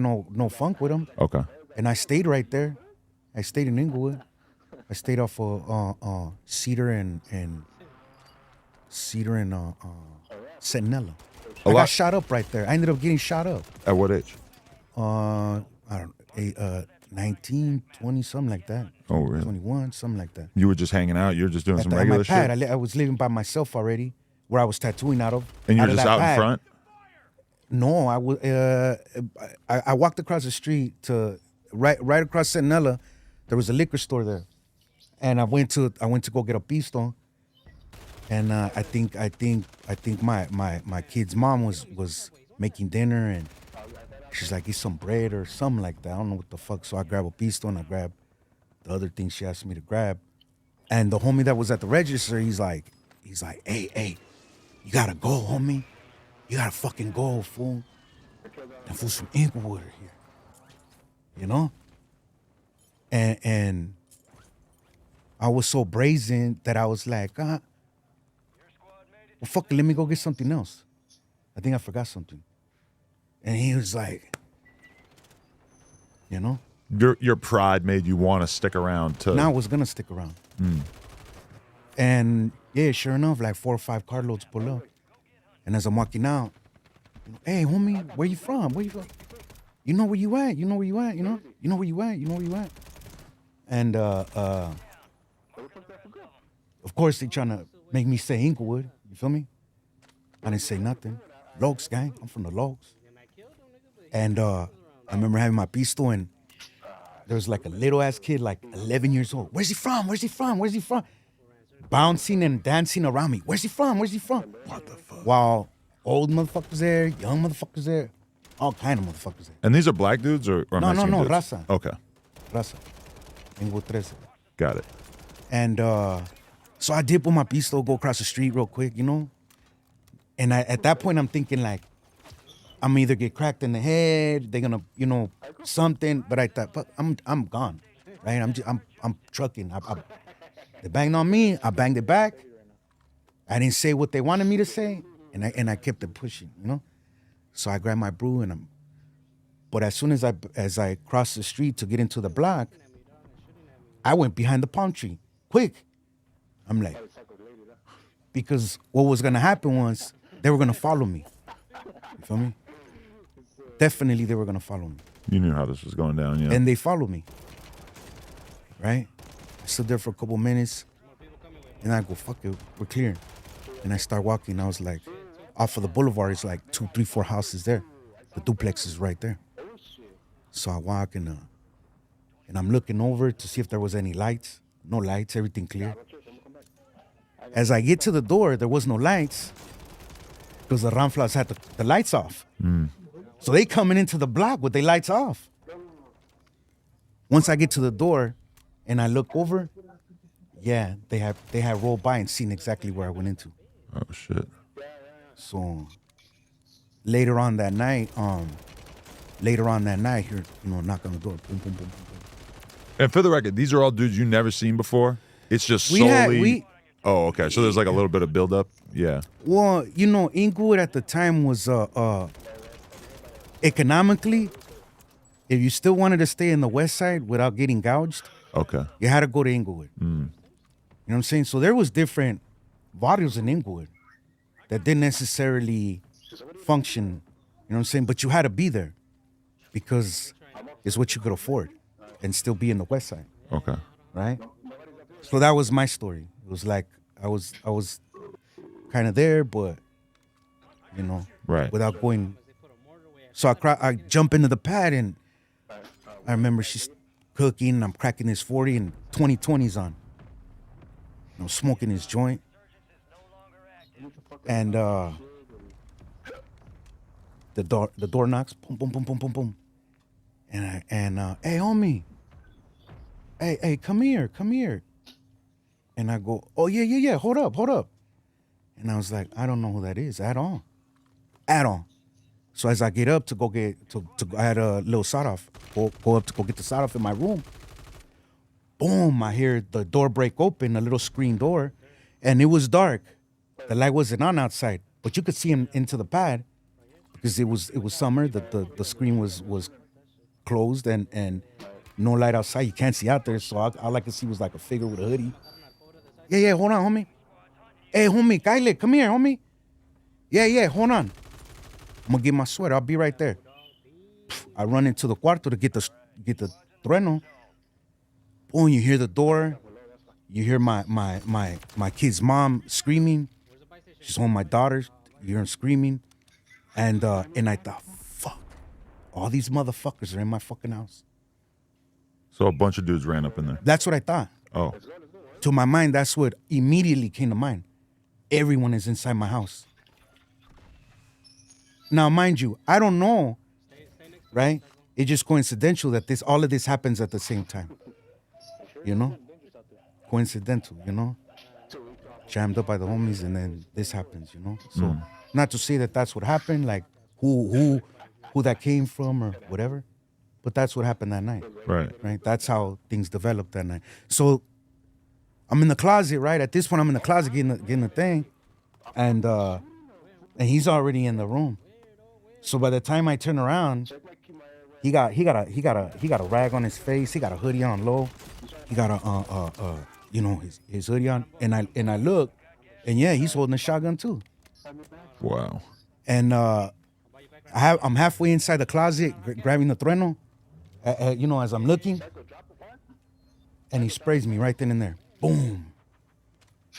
had no funk with them. Okay. And I stayed right there. I stayed in Inglewood. I stayed off of Cedar and Centinela. A I got lot. shot up right there. I ended up getting shot up. At what age? I don't 19, 20, something like that. Oh, really? 21, something like that. You were just hanging out. You were just doing some At regular my pad, shit. I was living by myself already, where I was tattooing out of. And you're of just that out in pad. front. No, I walked across the street to right across Centinela. There was a liquor store there, and I went to go get a pisto. And I think my kid's mom was making dinner, and she's like, "Eat some bread or something like that." I don't know what the fuck. So I grab a pisto and I grab the other thing she asked me to grab. And the homie that was at the register, he's like, "Hey, you gotta go, homie. You gotta fucking go, fool. And fool's from Inglewood here, you know." And I was so brazen that I was like, well, fuck it, let me go get something else. I think I forgot something. And he was like, you know? Your pride made you want to stick around to. Now I was gonna stick around. And yeah, sure enough, like 4 or 5 carloads pull up. And as I'm walking out, "Hey, homie, where you from? Where you from? You know where you at? You know where you at? You know where you at? You know where you at?" And of course they trying to make me say Inglewood. You feel me? I didn't say nothing. Lokes, gang. I'm from the Lokes. And I remember having my pistol, and there was like a little ass kid, like 11 years old. "Where's he from? Where's he from? Where's he from?" Bouncing and dancing around me. "Where's he from? Where's he from?" What the fuck? While old motherfuckers there, young motherfuckers there, all kind of motherfuckers there. And these are black dudes or No, Mexican dudes? raza. Okay, Raza. Inglewood 13. got it. And so I dip with my pistol, go across the street real quick, you know? And at that point, I'm thinking like, I'm either get cracked in the head, they're gonna, something. But I thought, fuck, I'm gone, right? I'm trucking. They banged on me, I banged it back. I didn't say what they wanted me to say, and I kept it pushing, you know? So I grabbed my brew but as soon as I crossed the street to get into the block, I went behind the palm tree, quick. I'm like, because what was gonna happen was they were gonna follow me. You feel me? Definitely they were gonna follow me. You knew how this was going down, yeah. And they followed me. Right? I stood there for a couple minutes, and I go, "Fuck it, we're clear." And I start walking. I was like, off of the boulevard, it's like 2, 3, 4 houses there. The duplex is right there. So I walk and I'm looking over to see if there was any lights. No lights, everything clear. As I get to the door, there was no lights because the Ramflas had the lights off. So they coming into the block with their lights off. Once I get to the door and I look over, yeah, they had rolled by and seen exactly where I went into. Oh shit. So later on that night, here, knock on the door, boom, boom, boom, boom, boom. And for the record, these are all dudes you never seen before. It's just We solely. had- Oh, okay. So there's like a little bit of buildup. Yeah. Well, Inglewood at the time was economically, if you still wanted to stay in the west side without getting gouged, Okay. you had to go to Inglewood. You know what I'm saying? So there was different barrios in Inglewood that didn't necessarily function, you know what I'm saying? But you had to be there because it's what you could afford and still be in the west side, Okay. right? So that was my story. It was like I was kind of there, but Right. without going. So I jump into the pad, and I remember she's cooking. I'm cracking this 40, and 2020's on. I'm smoking his joint, and the door knocks, boom, boom, boom, boom, boom, boom, and hey homie, hey, come here, and I go, "Oh yeah, hold up," and I was like, I don't know who that is at all. So as I get up to go I had a little sawed off, go up to go get the sawed off in my room. Boom! I hear the door break open, a little screen door, and it was dark. The light wasn't on outside, but you could see him into the pad because it was summer. The screen was closed and no light outside. You can't see out there. So all I could see was like a figure with a hoodie. Yeah, hold on, homie. Hey, homie, Kyle, come here, homie. Yeah, hold on. I'm gonna get my sweater. I'll be right there. I run into the cuarto to get the trueno. Boom, you hear the door. You hear my kid's mom screaming. She's home, my daughter. You hear her screaming. And I thought, fuck. All these motherfuckers are in my fucking house. So a bunch of dudes ran up in there. That's what I thought. Oh. To my mind, that's what immediately came to mind. Everyone is inside my house. Now, mind you, I don't know, right? It's just coincidental that all of this happens at the same time. You know? Coincidental, you know? Jammed up by the homies, and then this happens, you know? So, not to say that that's what happened, like who that came from or whatever, but that's what happened that night. Right. Right? That's how things developed that night. So, I'm in the closet, right? At this point, I'm in the closet getting the thing, and he's already in the room. So by the time I turn around, he got a rag on his face. He got a hoodie on low. He got his hoodie on. And I look, and yeah, he's holding a shotgun too. Wow. And I'm halfway inside the closet, grabbing the trueno, as I'm looking, and he sprays me right then and there. Boom.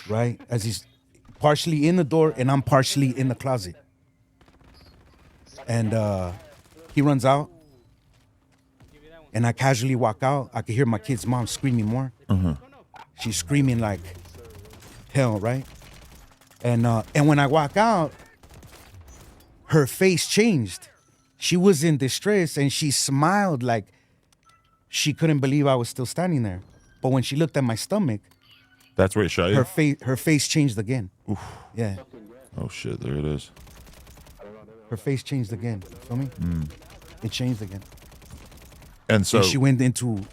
Right? As he's partially in the door and I'm partially in the closet. And he runs out. And I casually walk out. I could hear my kid's mom screaming more. She's screaming like hell, right? And when I walk out, her face changed. She was in distress and she smiled like she couldn't believe I was still standing there. But when she looked at my stomach, that's where he shot you? Her face changed again. Oof. Yeah. Oh shit, there it is. Her face changed again. You feel me? It changed again. And so and she went into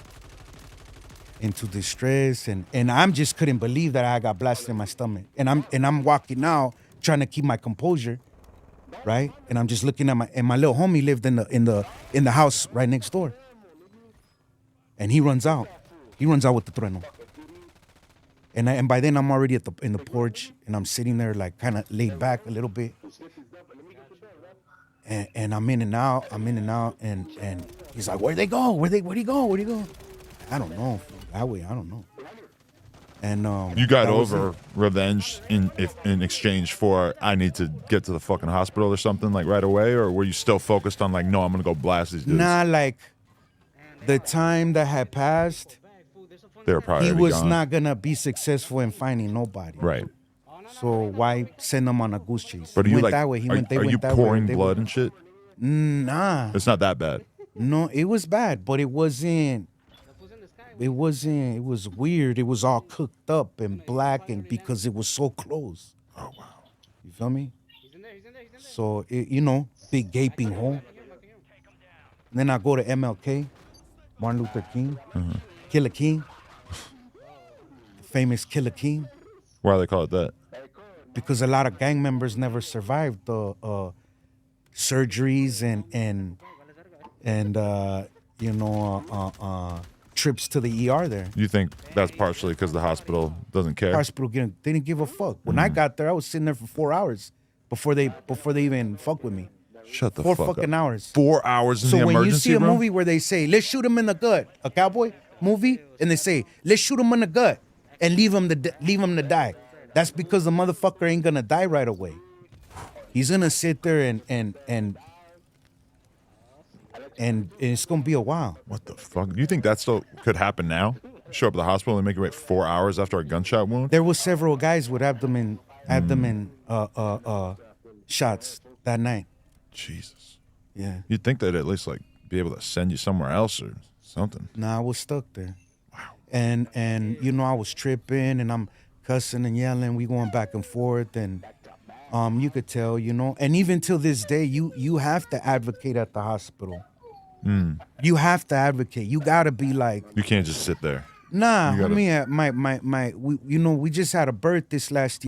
distress and I'm just couldn't believe that I got blasted in my stomach. And I'm walking out trying to keep my composure, right? And I'm just looking at my little homie lived in the house right next door. And he runs out. He runs out with the trueno. And by then I'm already in the porch and I'm sitting there like kind of laid back a little bit. And I'm in and out, and he's like, where'd they go? Where'd he go? I don't know. That way, I don't know. And you got over revenge in exchange for I need to get to the fucking hospital or something like right away, or were you still focused on like, no, I'm gonna go blast these dudes? Nah, like the time that had passed, they were probably he was gone. not gonna be successful in finding nobody. Right. So why send them on a goose chase? But are he you went like, that way. are you pouring blood and shit? Nah. It's not that bad. No, it was bad, but it wasn't. It was weird. It was all cooked up and black, and because it was so close. Oh wow. You feel me? So big gaping hole. And then I go to MLK, Martin Luther King, Killer King, famous Killer King. Why do they call it that? Because a lot of gang members never survived the surgeries and trips to the ER there. You think that's partially because the hospital doesn't care? Hospital they didn't give a fuck. When I got there, I was sitting there for 4 hours before they even fuck with me. Shut the fuck up. 4 fucking hours. 4 hours in the emergency room? So when you see a room? movie where they say, let's shoot him in the gut, a cowboy movie, and they say, let's shoot him in the gut and leave him to die. That's because the motherfucker ain't gonna die right away. He's gonna sit there and it's gonna be a while. What the fuck? Do you think that still could happen now? Show up at the hospital and make you wait 4 hours after a gunshot wound? There was several guys with abdomen shots that night. Jesus. Yeah. You'd think they'd at least like be able to send you somewhere else or something. Nah, I was stuck there. Wow. And I was tripping and I'm cussing and yelling. We going back and forth and you could tell, and even till this day, you have to advocate at the hospital. You have to advocate. You gotta be like, you can't just sit there. Nah, we just had a birth this last year.